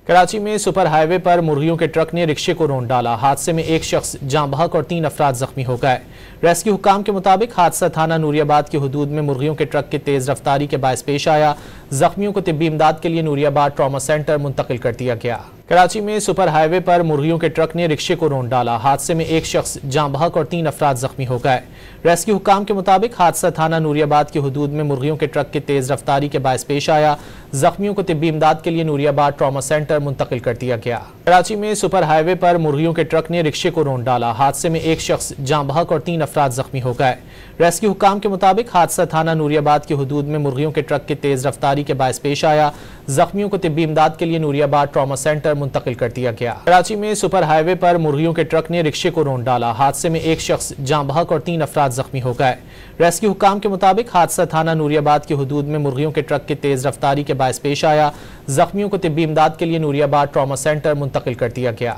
कराची में super highway पर मुर्गियों के ट्रक ने रिक्शे को रौंद डाला। हादसे में एक शख्स जाँ बहक और 3 अफराद जख्मी हो गए। रेस्क्यू हुक्काम के मुताबिक हादसा थाना नूरियाबाद की हुदूद में मुर्गियों के ट्रक की तेज रफ्तारी के बायस पेश आया। जख्मियों को तिब्बी इमदाद के लिए नूरियाबाद ट्रॉमा सेंटर मुंतकिल कर दिया गया। कराची में सुपर हाईवे पर मुर्गियों के ट्रक ने रिक्शे को रौंद डाला। हादसे में एक शख्स जाँ बहक और 3 अफराद जख्मी हो गए। रेस्क्यू हुक्काम के मुताबिक हादसा थाना नूरियाबाद की हुदूद में मुर्गियों के ट्रक की तेज रफ्तारी के बायस पेश आया। जख्मियों को तिब्बी इमदाद के लिए नूरियाबाद ट्रॉमा सेंटर मुंतकिल कर दिया गया। कराची में सुपर हाईवे पर मुर्गियों के ट्रक ने रिक्शे को रौंद डाला। हादसे में एक शख्स जाँ बहक और 3 अफराद जख्मी हो गए। रेस्क्यू हुक्काम के मुताबिक हादसा थाना नूरियाबाद की हुदूद में मुर्गियों के ट्रक की तेज रफ्तारी के बायस पेश आया। जख्मियों को तिब्बी इमदाद के लिए नूरियाबाद ट्रॉमा सेंटर मुंतकिल कर दिया गया। कराची में सुपर हाईवे पर मुर्गियों के ट्रक ने रिक्शे को रौंद डाला। हादसे में एक शख्स जाँ बहक और 3 अफराद जख्मी हो गए। रेस्क्यू हुक्काम के मुताबिक हादसा थाना नूरियाबाद की हुदूद में मुर्गियों के ट्रक की तेज रफ्तारी के बायस पेश आया। जख्मियों को तिब्बी इमदाद के लिए नूरियाबाद ट्रॉमा सेंटर मुंतकिल कर दिया गया।